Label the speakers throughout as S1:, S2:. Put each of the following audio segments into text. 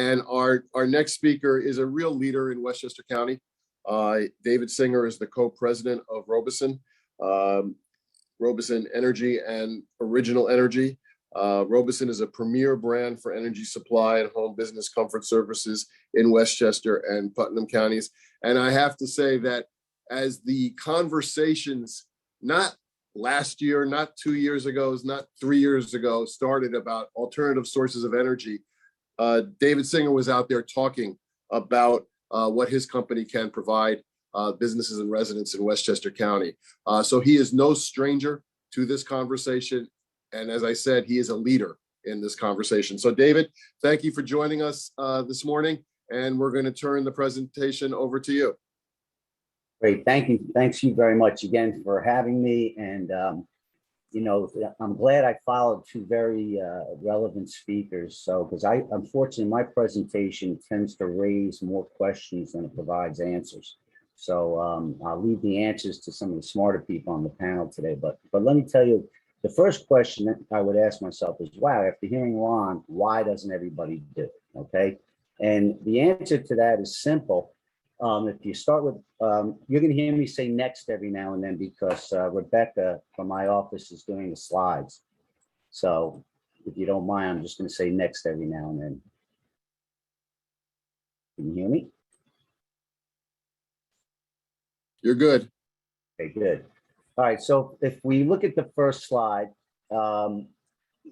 S1: And our next speaker is a real leader in Westchester County. David Singer is the co-president of Robison, Robison Energy and Original Energy. Robison is a premier brand for energy supply and home business comfort services in Westchester and Putnam counties. And I have to say that as the conversations, not last year, not 2 years ago, not 3 years ago, started about alternative sources of energy, David Singer was out there talking about what his company can provide businesses and residents in Westchester County. So he is no stranger to this conversation. And as I said, he is a leader in this conversation. So David, thank you for joining us this morning. And we're going to turn the presentation over to you.
S2: Great. Thank you. Thanks you very much again for having me. And, you know, I'm glad I followed two very relevant speakers. So, because unfortunately, my presentation tends to raise more questions than it provides answers. So I'll leave the answers to some of the smarter people on the panel today. But let me tell you, the first question that I would ask myself is, wow, after hearing Ron, why doesn't everybody do it? Okay. And the answer to that is simple. If you start with, you're going to hear me say next every now and then because Rebecca from my office is doing the slides. So if you don't mind, I'm just going to say next every now and then. Can you hear me?
S1: You're good.
S2: Okay, good. All right, so if we look at the first slide,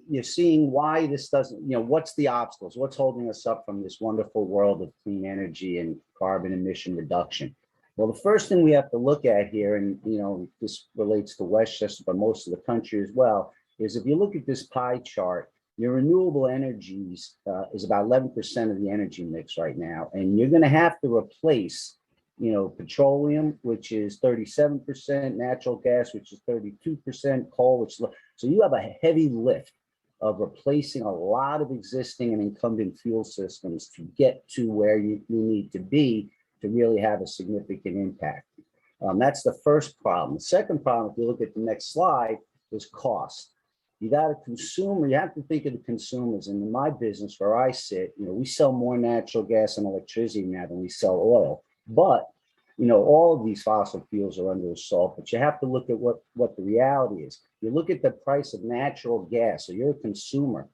S2: you're seeing why this doesn't, you know, what's the obstacles? What's holding us up from this wonderful world of clean energy and carbon emission reduction? Well, the first thing we have to look at here, and, you know, this relates to Westchester, but most of the country as well, is if you look at this pie chart, your renewable energies is about 11% of the energy mix right now. And you're going to have to replace, you know, petroleum, which is 37%, natural gas, which is 32%, coal, which is, so you have a heavy lift of replacing a lot of existing and incumbent fuel systems to get to where you need to be to really have a significant impact. That's the first problem. The second problem, if you look at the next slide, is cost. You got a consumer, you have to think of the consumers. And in my business where I sit, you know, we sell more natural gas and electricity now than we sell oil. But, you know, all of these fossil fuels are under assault, but you have to look at what the reality is. You look at the price of natural gas, so you're a consumer.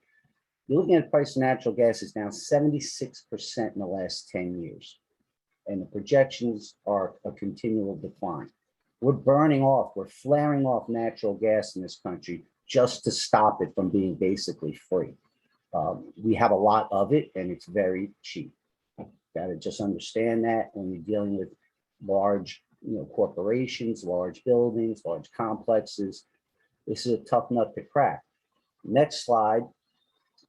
S2: You're looking at the price of natural gas is down 76% in the last 10 years. And the projections are a continual decline. We're burning off, we're flaring off natural gas in this country just to stop it from being basically free. We have a lot of it and it's very cheap. Got to just understand that when you're dealing with large, you know, corporations, large buildings, large complexes. This is a tough nut to crack. Next slide,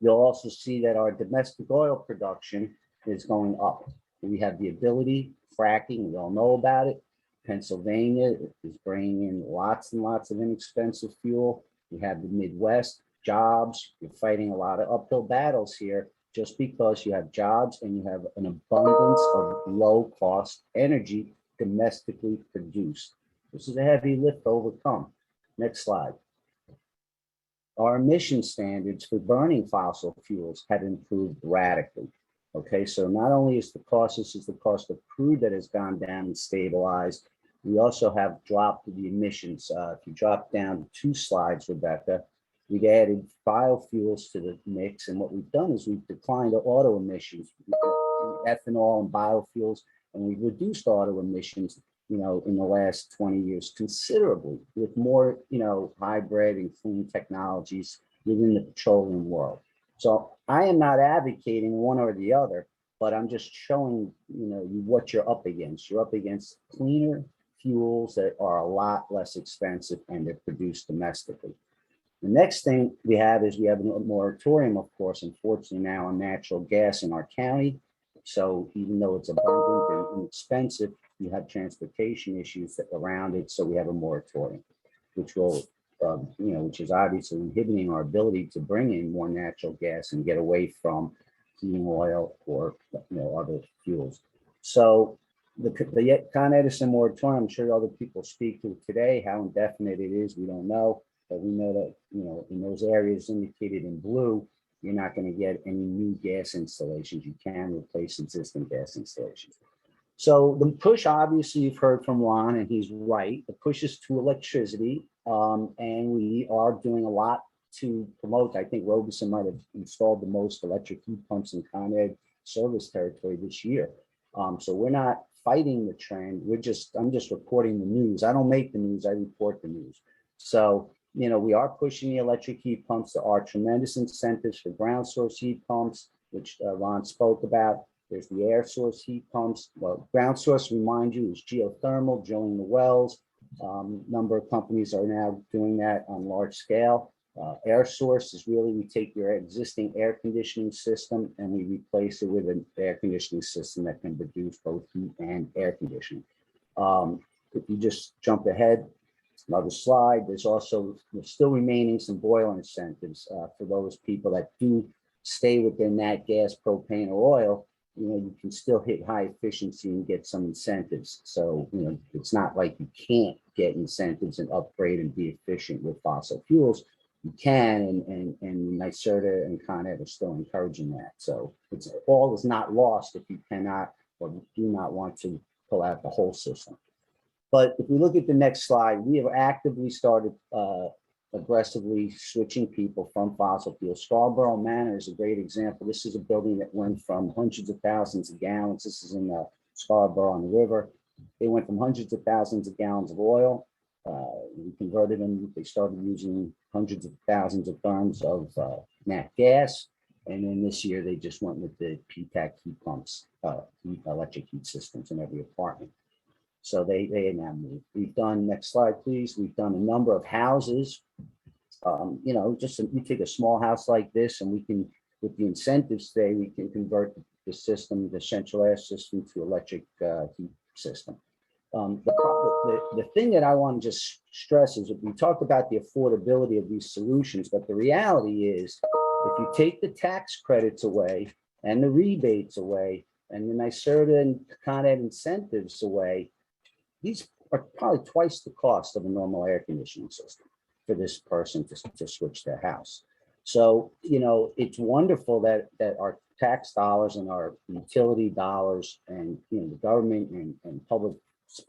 S2: you'll also see that our domestic oil production is going up. We have the ability, fracking, we all know about it. Pennsylvania is bringing in lots and lots of inexpensive fuel. We have the Midwest, jobs. You're fighting a lot of uphill battles here just because you have jobs and you have an abundance of low-cost energy domestically produced. This is a heavy lift to overcome. Next slide. Our emission standards for burning fossil fuels have improved radically. Okay, so not only is the cost, this is the cost of crude that has gone down and stabilized, we also have dropped the emissions. If you drop down 2 slides, Rebecca, we've added biofuels to the mix. And what we've done is we've declined the auto emissions, ethanol and biofuels, and we've reduced auto emissions, you know, in the last 20 years considerably with more, you know, hybrid and clean technologies within the petroleum world. So I am not advocating one or the other, but I'm just showing, you know, you what you're up against. You're up against cleaner fuels that are a lot less expensive and they're produced domestically. The next thing we have is we have a moratorium, of course, unfortunately now on natural gas in our county. So even though it's abundant and inexpensive, you have transportation issues around it. So we have a moratorium, which will, you know, which is obviously inhibiting our ability to bring in more natural gas and get away from heating oil or, you know, other fuels. So the Con Edison moratorium, I'm sure other people speak to today. How indefinite it is, we don't know, but we know that, you know, in those areas indicated in blue, you're not going to get any new gas installations. You can replace existing gas installations. So the push, obviously, you've heard from Ron, and he's right. The push is to electricity, and we are doing a lot to promote. I think Robison might have installed the most electric heat pumps in Con Ed service territory this year. So we're not fighting the trend. I'm just reporting the news. I don't make the news, I report the news. So, we are pushing the electric heat pumps. There are tremendous incentives for ground source heat pumps, which Ron spoke about. There's the air source heat pumps. Well, ground source, remind you, is geothermal, drilling the wells. Number of companies are now doing that on large scale. Air source is really, we take your existing air conditioning system and we replace it with an air conditioning system that can produce both heat and air conditioning. If you just jump ahead, another slide, there's still remaining some boiler incentives for those people that do stay within that gas, propane, or oil. You can still hit high efficiency and get some incentives. So, it's not like you can't get incentives and upgrade and be efficient with fossil fuels. You can, and NYSERDA and Con Ed are still encouraging that. So all is not lost if you cannot or do not want to pull out the whole system. But if we look at the next slide, we have actively started aggressively switching people from fossil fuels. Scarborough Manor is a great example. This is a building that went from hundreds of thousands of gallons. This is in Scarborough on the river. They went from hundreds of thousands of gallons of oil. We converted them. They started using hundreds of thousands of therms of nat gas. And then this year, they just went with the PTAC heat pumps, electric heat systems in every apartment. So they now moved. We've done, next slide, please. We've done a number of houses. You take a small house like this, and we can, with the incentives today, we can convert the system, the central air system, to electric heat system. The thing that I want to just stress is that we talk about the affordability of these solutions, but the reality is, if you take the tax credits away and the rebates away and the NYSERDA and Con Ed incentives away, these are probably twice the cost of a normal air conditioning system for this person to switch their house. So, it's wonderful that our tax dollars and our utility dollars and, the government and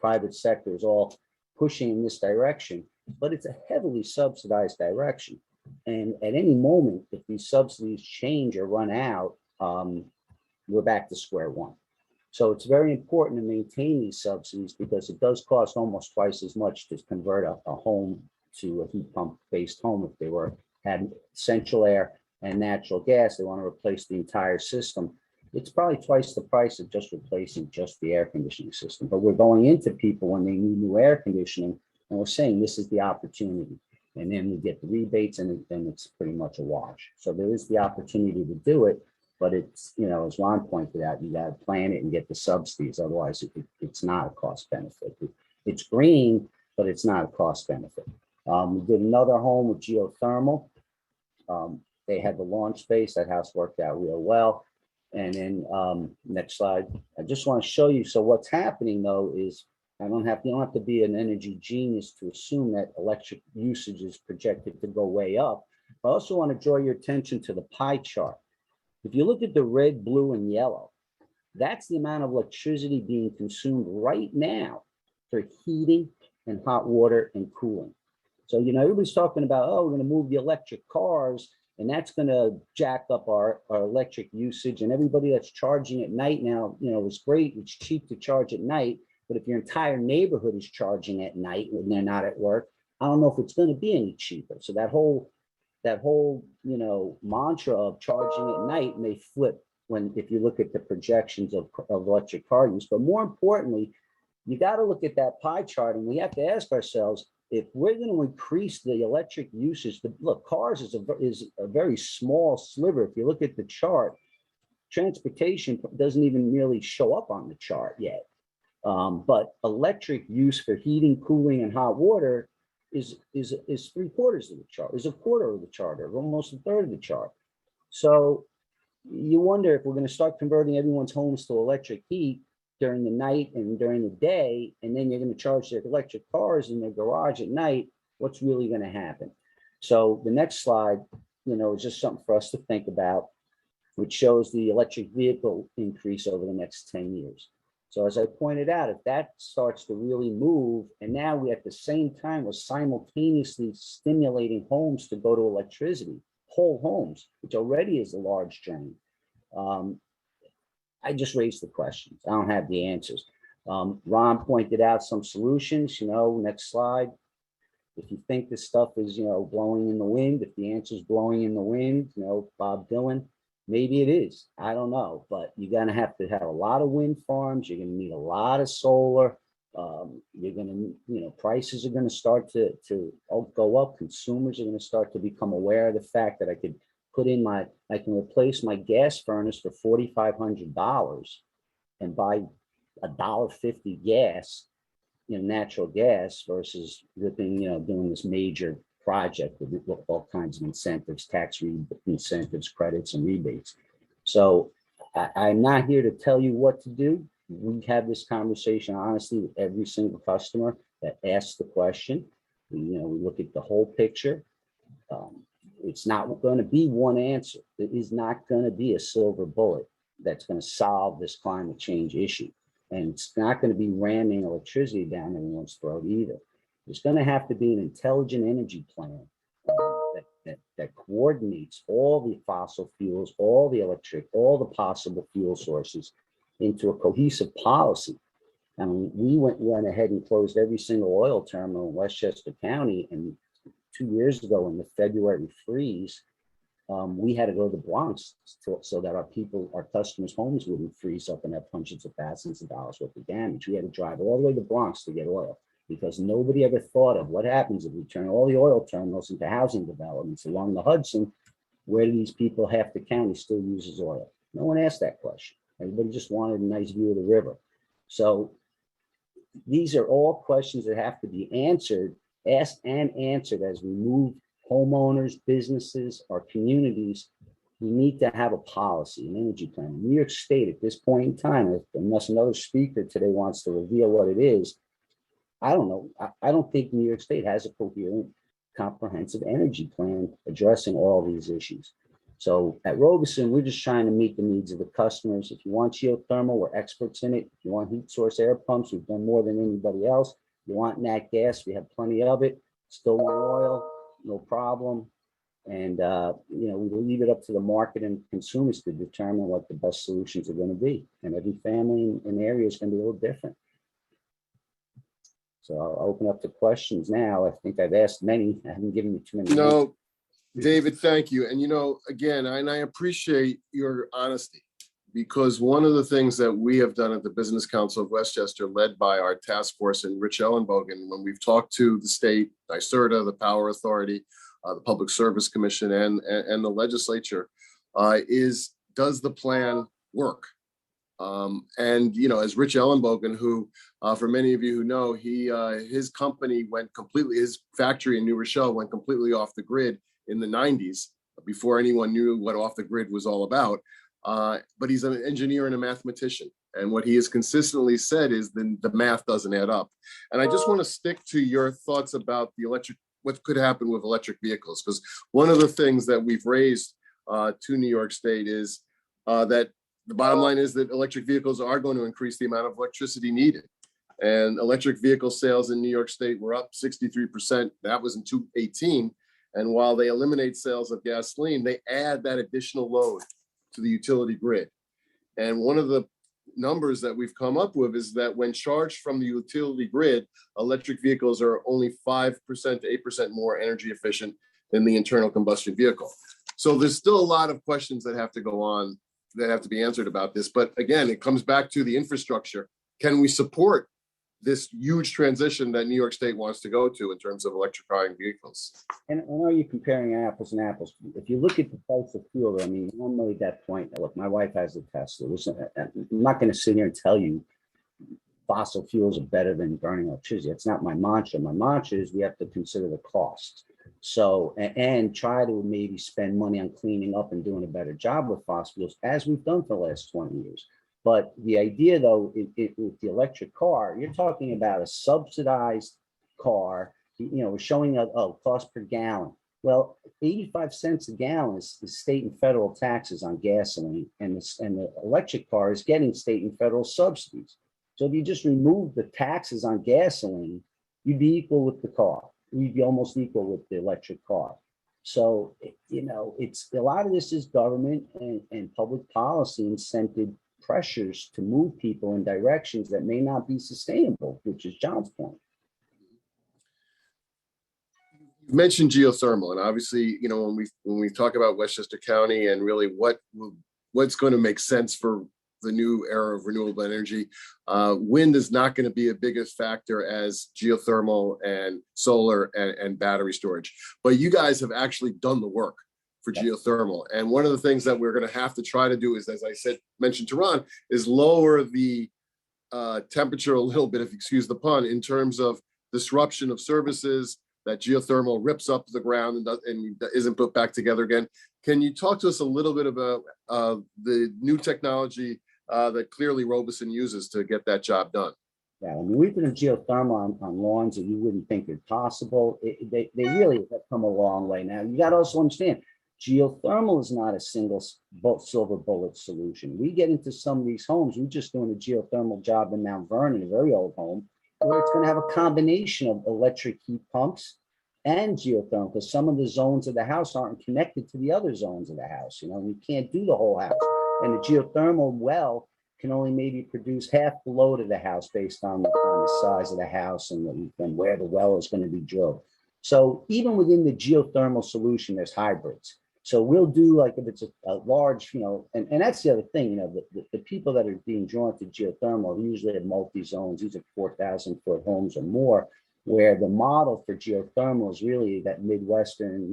S2: private sector is all pushing in this direction, but it's a heavily subsidized direction. And at any moment, if these subsidies change or run out, we're back to square one. So it's very important to maintain these subsidies because it does cost almost twice as much to convert a home to a heat pump based home. If they had central air and natural gas, they want to replace the entire system. It's probably twice the price of just replacing just the air conditioning system. But we're going into people when they need new air conditioning, and we're saying this is the opportunity. And then we get the rebates, and then it's pretty much a wash. So there is the opportunity to do it, but it's, as Ron pointed out, you got to plan it and get the subsidies. Otherwise, it's not a cost benefit. It's green, but it's not a cost benefit. We did another home with geothermal. They had the launch space. That house worked out real well. And then next slide, I just want to show you. So what's happening though is you don't have to be an energy genius to assume that electric usage is projected to go way up. I also want to draw your attention to the pie chart. If you look at the red, blue, and yellow, that's the amount of electricity being consumed right now for heating and hot water and cooling. So, everybody's talking about, we're going to move the electric cars, and that's going to jack up our electric usage. And everybody that's charging at night now, it's great. It's cheap to charge at night. But if your entire neighborhood is charging at night when they're not at work, I don't know if it's going to be any cheaper. So that whole mantra of charging at night may flip if you look at the projections of electric car use. But more importantly, you got to look at that pie chart, and we have to ask ourselves, if we're going to increase the electric usage, cars is a very small sliver. If you look at the chart, transportation doesn't even really show up on the chart yet. But electric use for heating, cooling, and hot water is 3/4 of the chart, is a quarter of the chart, or almost a third of the chart. So you wonder if we're going to start converting everyone's homes to electric heat during the night and during the day, and then you're going to charge their electric cars in their garage at night, what's really going to happen? So the next slide, it's just something for us to think about, which shows the electric vehicle increase over the next 10 years. So as I pointed out, if that starts to really move, and now we at the same time we're simultaneously stimulating homes to go to electricity, whole homes, which already is a large drain. I just raised the questions. I don't have the answers. Ron pointed out some solutions, next slide. If you think this stuff is, blowing in the wind, if the answer is blowing in the wind, Bob Dylan, maybe it is. I don't know, but you're going to have a lot of wind farms. You're going to need a lot of solar. You're going to, prices are going to start to go up. Consumers are going to start to become aware of the fact that I can replace my gas furnace for $4,500 and buy $1.50 gas, natural gas versus doing this major project with all kinds of incentives, tax incentives, credits, and rebates. So I'm not here to tell you what to do. We have this conversation honestly with every single customer that asks the question. We look at the whole picture. It's not going to be one answer. It is not going to be a silver bullet that's going to solve this climate change issue. And it's not going to be ramming electricity down everyone's throat either. There's going to have to be an intelligent energy plan that coordinates all the fossil fuels, all the electric, all the possible fuel sources into a cohesive policy. I mean, we went ahead and closed every single oil terminal in Westchester County. And 2 years ago in the February freeze, we had to go to the Bronx so that our customers' homes wouldn't freeze up and have hundreds of thousands of dollars worth of damage. We had to drive all the way to the Bronx to get oil because nobody ever thought of what happens if we turn all the oil terminals into housing developments along the Hudson. Where do these people, half the county still uses oil? No one asked that question. Everybody just wanted a nice view of the river. So these are all questions that have to be asked and answered as we move homeowners, businesses, our communities. We need to have a policy, an energy plan. In New York State at this point in time, unless another speaker today wants to reveal what it is, I don't know. I don't think New York State has a coherent, comprehensive energy plan addressing all these issues. So at Robison, we're just trying to meet the needs of the customers. If you want geothermal, we're experts in it. If you want heat source air pumps, we've done more than anybody else. If you want nat gas, we have plenty of it. Still want oil, no problem. And, we leave it up to the market and consumers to determine what the best solutions are going to be. And every family and area is going to be a little different. So I'll open up to questions now. I think I've asked many. I haven't given you too many.
S1: No, David, thank you. And, again, and I appreciate your honesty, because one of the things that we have done at the Business Council of Westchester, led by our task force and Rich Ellenbogen, when we've talked to the state, NYSERDA, the Power Authority, the Public Service Commission, and the legislature, is, does the plan work? As Rich Ellenbogen, who, for many of you who know, his company went completely, his factory in New Rochelle went completely off the grid in the 90s, before anyone knew what off the grid was all about. But he's an engineer and a mathematician. And what he has consistently said is the math doesn't add up. And I just want to stick to your thoughts about what could happen with electric vehicles, because one of the things that we've raised to New York State is that the bottom line is that electric vehicles are going to increase the amount of electricity needed. And electric vehicle sales in New York State were up 63%. That was in 2018. And while they eliminate sales of gasoline, they add that additional load to the utility grid. And one of the numbers that we've come up with is that when charged from the utility grid, electric vehicles are only 5% to 8% more energy efficient than the internal combustion vehicle. So there's still a lot of questions that have to go on, that have to be answered about this. But again, it comes back to the infrastructure. Can we support this huge transition that New York State wants to go to in terms of electrifying vehicles?
S2: And I know you're comparing apples and apples. If you look at the price of fuel, I mean, I made that point. Look, my wife has a Tesla. Listen, I'm not going to sit here and tell you fossil fuels are better than burning electricity. It's not my mantra. My mantra is we have to consider the cost. So, and try to maybe spend money on cleaning up and doing a better job with fossil fuels, as we've done for the last 20 years. But the idea, though, with the electric car, you're talking about a subsidized car. We're showing cost per gallon. Well, 85 cents a gallon is the state and federal taxes on gasoline, and the electric car is getting state and federal subsidies. So if you just remove the taxes on gasoline, you'd be equal with the car. You'd be almost equal with the electric car. So, it's a lot of this is government and public policy incented pressures to move people in directions that may not be sustainable, which is John's point.
S1: You mentioned geothermal, and obviously, when we talk about Westchester County and really what's going to make sense for the new era of renewable energy, wind is not going to be a big factor as geothermal and solar and battery storage. But you guys have actually done the work for geothermal, and one of the things that we're going to have to try to do is, as I mentioned to Ron, is lower the temperature a little bit, if you excuse the pun, in terms of disruption of services that geothermal rips up the ground and isn't put back together again. Can you talk to us a little bit about the new technology that clearly Robison uses to get that job done?
S2: Yeah, I mean, we've been in geothermal on lawns that you wouldn't think are possible. They really have come a long way. Now, you got to also understand, geothermal is not a single silver bullet solution. We get into some of these homes, we're just doing a geothermal job in Mount Vernon, a very old home, where it's going to have a combination of electric heat pumps and geothermal, because some of the zones of the house aren't connected to the other zones of the house. You can't do the whole house. And the geothermal well can only maybe produce half the load of the house based on the size of the house and where the well is going to be drilled. So even within the geothermal solution, there's hybrids. So we'll do, like, if it's a large, and that's the other thing, the people that are being drawn to geothermal usually have multi-zones. These are 4,000-foot homes or more, where the model for geothermal is really that Midwestern,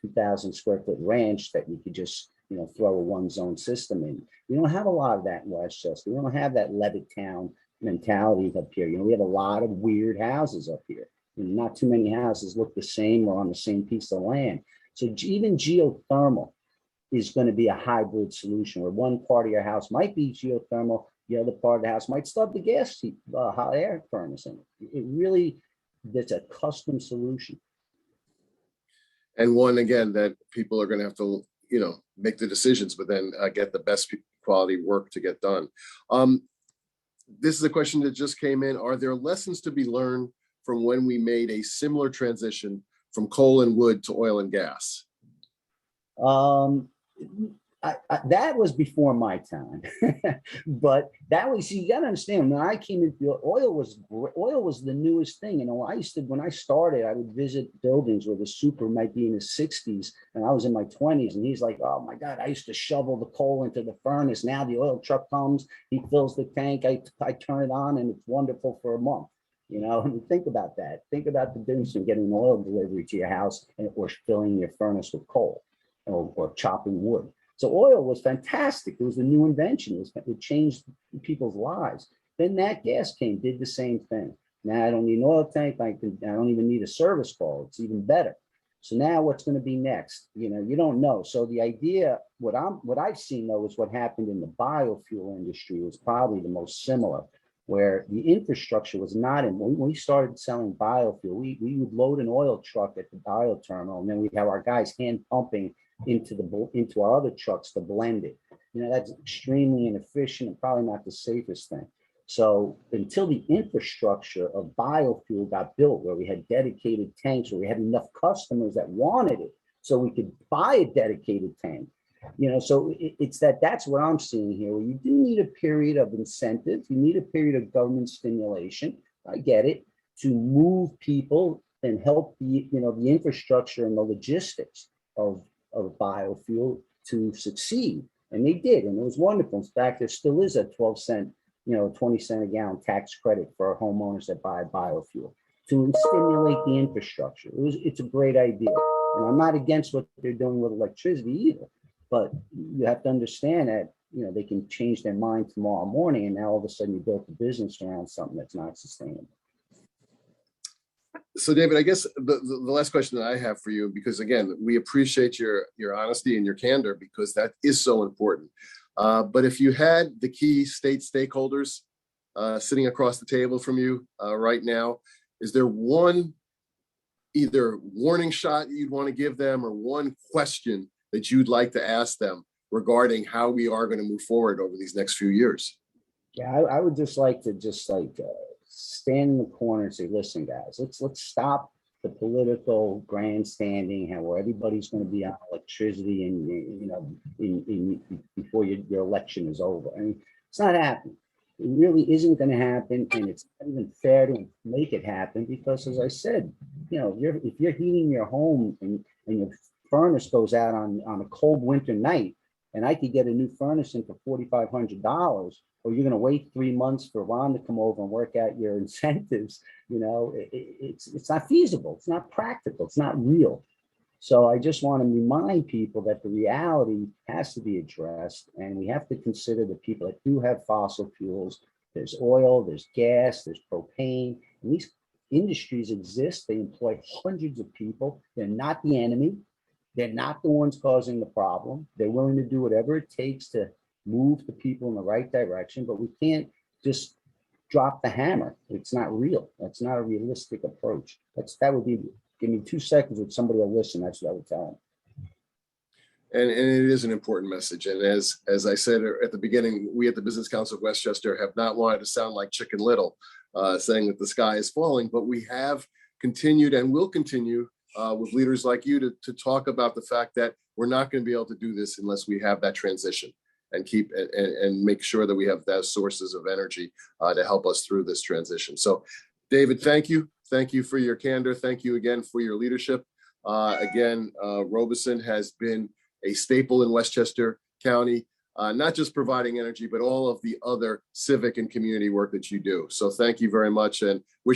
S2: 2,000 square foot ranch that you could just, throw a one zone system in. We don't have a lot of that in Westchester. We don't have that Levittown mentality up here. We have a lot of weird houses up here. Not too many houses look the same or on the same piece of land. So even geothermal is going to be a hybrid solution, where one part of your house might be geothermal, the other part of the house might still have the gas heat, hot air furnace in it. It really, that's a custom solution.
S1: And one, again, that people are going to have to, make the decisions, but then get the best quality work to get done. This is a question that just came in. Are there lessons to be learned from when we made a similar transition from coal and wood to oil and gas?
S2: That was before my time, but that was, you got to understand, when I came into oil was the newest thing. When I started, I would visit buildings where the super might be in his 60s and I was in my 20s, and he's like, oh my God, I used to shovel the coal into the furnace. Now the oil truck comes, he fills the tank, I turn it on, and it's wonderful for a month. And think about that. Think about the difference in getting an oil delivery to your house or filling your furnace with coal or chopping wood. So oil was fantastic. It was a new invention. It changed people's lives. Then nat gas came, did the same thing. Now I don't need an oil tank. I don't even need a service call. It's even better. So now what's going to be next? You don't know. So the idea, what I've seen though, is what happened in the biofuel industry was probably the most similar, where the infrastructure was not in. When we started selling biofuel, we would load an oil truck at the bioterminal, and then we'd have our guys hand pumping into our other trucks to blend it. That's extremely inefficient and probably not the safest thing. So until the infrastructure of biofuel got built, where we had dedicated tanks, where we had enough customers that wanted it, so we could buy a dedicated tank. So that's what I'm seeing here, where you do need a period of incentive, you need a period of government stimulation. I get it, to move people and help the infrastructure and the logistics of biofuel to succeed. And they did, and it was wonderful. In fact, there still is a 12-cent, 20-cent a gallon tax credit for homeowners that buy biofuel to stimulate the infrastructure. It's a great idea. And I'm not against what they're doing with electricity either, but you have to understand that, they can change their mind tomorrow morning, and now all of a sudden you built a business around something that's not sustainable.
S1: So David, I guess the last question that I have for you, because again, we appreciate your honesty and your candor, because that is so important. But if you had the key state stakeholders sitting across the table from you right now, is there one either warning shot you'd want to give them or one question that you'd like to ask them regarding how we are going to move forward over these next few years?
S2: Yeah, I would just like to stand in the corner and say, listen, guys, let's stop the political grandstanding, how where everybody's going to be on electricity and before your election is over. I mean, it's not happening. It really isn't going to happen, and it's not even fair to make it happen because, as I said, if you're heating your home and your furnace goes out on a cold winter night, and I could get a new furnace in for $4,500, or you're going to wait 3 months for Ron to come over and work out your incentives, it's not feasible. It's not practical. It's not real. So I just want to remind people that the reality has to be addressed, and we have to consider the people that do have fossil fuels. There's oil, there's gas, there's propane, and these industries exist. They employ hundreds of people. They're not the enemy. They're not the ones causing the problem. They're willing to do whatever it takes to move the people in the right direction, but we can't just drop the hammer. It's not real. That's not a realistic approach. That would be, give me 2 seconds with somebody will listen. That's what I would tell them.
S1: And it is an important message. And as I said at the beginning, we at the Business Council of Westchester have not wanted to sound like Chicken Little, saying that the sky is falling, but we have continued and will continue with leaders like you to talk about the fact that we're not going to be able to do this unless we have that transition and keep and make sure that we have those sources of energy to help us through this transition. So, David, thank you. Thank you for your candor. Thank you again for your leadership. Robison has been a staple in Westchester County, not just providing energy, but all of the other civic and community work that you do. So thank you very much, and wish